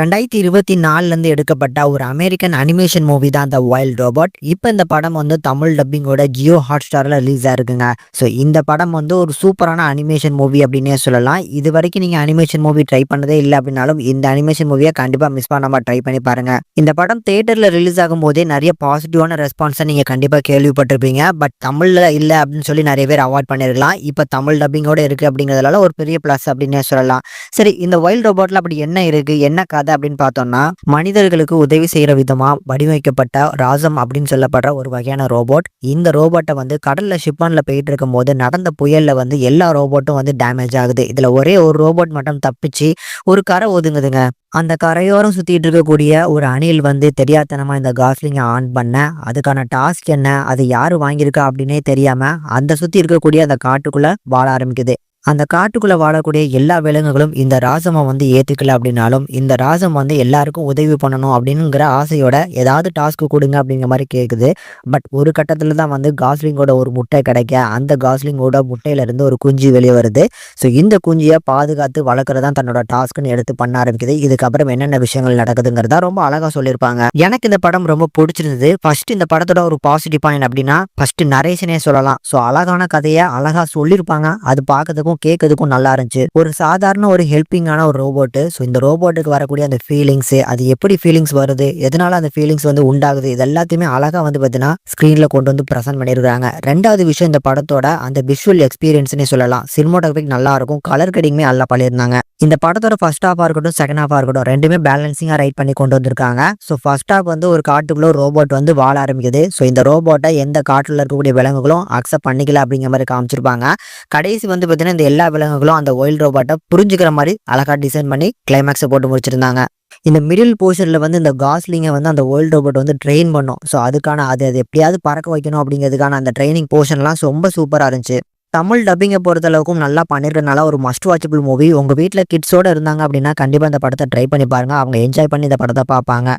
2024 எடுக்கப்பட்ட ஒரு American animation movie தான் த வைல்ட் ரோபோட். இப்போ இந்த படம் வந்து தமிழ் டப்பிங்கோட ஜியோ ஹாட்ஸ்டாரில் ரிலீஸ் ஆயிருக்குங்க. ஸோ இந்த படம் வந்து ஒரு சூப்பரான அனிமேஷன் மூவி அப்படின்னே சொல்லலாம். இது வரைக்கும் நீங்கள் அனிமேஷன் மூவி ட்ரை பண்ணதே இல்லை அப்படின்னாலும் இந்த அனிமேஷன் மூவியை கண்டிப்பாக மிஸ் பண்ணாமல் ட்ரை பண்ணி பாருங்க. இந்த படம் தேட்டரில் ரிலீஸ் ஆகும் போதே நிறைய பாசிட்டிவான ரெஸ்பான்ஸை நீங்கள் கண்டிப்பாக கேள்விப்பட்டிருப்பீங்க. பட் தமிழில் இல்லை அப்படின்னு சொல்லி நிறைய பேர் அவாய்ட் பண்ணிருக்கலாம். இப்போ தமிழ் டப்பிங்கோட இருக்குது அப்படிங்கிறதுனால ஒரு பெரிய ப்ளஸ் அப்படின்னே சொல்லலாம். சரி, இந்த வைல்ட் ரோபோட்ல அப்படி என்ன இருக்கு, என்ன கதை அப்படின்னு பார்த்தோம்னா, மனிதர்களுக்கு உதவி செய்யற விதமா வடிவமைக்கப்பட்ட ராசம் அப்படின்னு சொல்லப்படுற ஒரு வகையான ரோபோட். இந்த ரோபோட்டை வந்து கடல்ல ஷிப்மெண்ட்ல போயிட்டு இருக்கும் போது நடந்த புயல்ல வந்து எல்லா ரோபோட்டும் வந்து டேமேஜ் ஆகுது. இதுல ஒரே ஒரு ரோபோட் மட்டும் தப்பிச்சு ஒரு கரை ஒதுங்குதுங்க. அந்த கரையோரம் சுத்திட்டு இருக்கக்கூடிய ஒரு அணில் வந்து தெரியாதனமா இந்த காஸ்லிங்கை ஆன் பண்ண, அதுக்கான டாஸ்க் என்ன, அது யாரு வாங்கியிருக்கா அப்படின்னே தெரியாம அந்த சுத்தி இருக்கக்கூடிய அந்த காட்டுக்குள்ள வாழ ஆரம்பிக்குது. அந்த காட்டுக்குள்ள வாழக்கூடிய எல்லா விலங்குகளும் இந்த ராசமை வந்து ஏத்துக்கல அப்படின்னாலும், இந்த ராசம் வந்து எல்லாருக்கும் உதவி பண்ணணும் அப்படிங்கிற ஆசையோட ஏதாவது டாஸ்க் கொடுங்க அப்படிங்கிற மாதிரி கேட்குது. பட் ஒரு கட்டத்துல தான் வந்து காஸ்லிங்கோட ஒரு முட்டை கிடைக்க, அந்த காஸ்லிங்கோட முட்டையில இருந்து ஒரு குஞ்சு வெளியே வருது. ஸோ இந்த குஞ்சியை பாதுகாத்து வளர்க்குறதான் தன்னோட டாஸ்க்னு எடுத்து பண்ண ஆரம்பிக்குது. இதுக்கப்புறம் என்னென்ன விஷயங்கள் நடக்குதுங்கிறதா ரொம்ப அழகா சொல்லியிருப்பாங்க. எனக்கு இந்த படம் ரொம்ப பிடிச்சிருந்தது. ஃபர்ஸ்ட் இந்த படத்தோட ஒரு பாசிட்டிவ் பாயிண்ட் அப்படின்னா ஃபர்ஸ்ட் நரேஷனே சொல்லலாம். ஸோ அழகான கதையை அழகா சொல்லியிருப்பாங்க. அது பார்க்கறதுக்கும் கேட்கறதுக்கும் நல்லா இருந்துச்சு. ஒரு சாதாரண ஒரு ஹெல்பிங்கான ஒரு ரோபோட். ஸோ இந்த ரோபோட்டுக்கு வரக்கூடிய அந்த ஃபீலிங்ஸ், அது எப்படி ஃபீலிங்ஸ் வருது, எதனால அந்த ஃபீலிங்ஸ் வந்து உண்டாகுது, இது எல்லாத்தையுமே அழகா வந்து பார்த்தீங்கன்னா ஸ்க்ரீன்ல கொண்டு வந்து ப்ரெசென்ட் பண்ணியிருக்காங்க. ரெண்டாவது விஷயம், இந்த படத்தோட அந்த விஷுவல் எக்ஸ்பீரியன்ஸ்னே சொல்லலாம். சினிமாட்டோகிராஃபிக் நல்லா இருக்கும், கலர் கடிங்குமே நல்லா பண்ணியிருந்தாங்க. இந்த படத்தோட ஃபர்ஸ்ட் ஹாஃபா இருக்கட்டும், செகண்ட் ஹாஃபா இருக்கட்டும், ரெண்டுமே பேலன்சிங்கா ரைட் பண்ணி கொண்டு வந்திருக்காங்க. ஸோ ஃபர்ஸ்ட் ஹாஃப் வந்து ஒரு காட்டுக்குள்ள ஒரு ரோபோட் வந்து வாழ ஆரம்பிக்குது. ஸோ இந்த ரோபோட்டை எந்த காட்டுல இருக்கக்கூடிய விலங்குகளும் அக்செப்ட் பண்ணிக்கல அப்படிங்கிற மாதிரி காமிச்சிருப்பாங்க. கடைசி வந்து பார்த்தீங்கன்னா இந்த எல்லா விலங்குகளும் அந்த வைல்ட் ரோபோட்டை புரிஞ்சுக்கிற மாதிரி அழகா டிசைன் பண்ணி கிளைமேக்ஸை போட்டு முடிச்சிருந்தாங்க. இந்த மிடில் போர்ஷன்ல வந்து இந்த காஸ்லிங்கை வந்து அந்த வேர்ல்ட் ரோபோட் வந்து ட்ரெயின் பண்ணும். ஸோ அதுக்கான அது எப்படியாவது பறக்க வைக்கணும் அப்படிங்கிறதுக்கான அந்த ட்ரைனிங் போர்ஷன்லாம் ரொம்ப சூப்பராக இருந்துச்சு. தமிழ் டப்பிங்கை பொறுத்த அளவுக்கும் நல்லா பண்ணிருக்கனால ஒரு மஸ்ட் வாட்சபிள் மூவி. உங்க வீட்டில் கிட்ஸோட இருந்தாங்க அப்படின்னா கண்டிப்பாக இந்த படத்தை ட்ரை பண்ணி பாருங்க. அவங்க என்ஜாய் பண்ணி இந்த படத்தை பார்ப்பாங்க.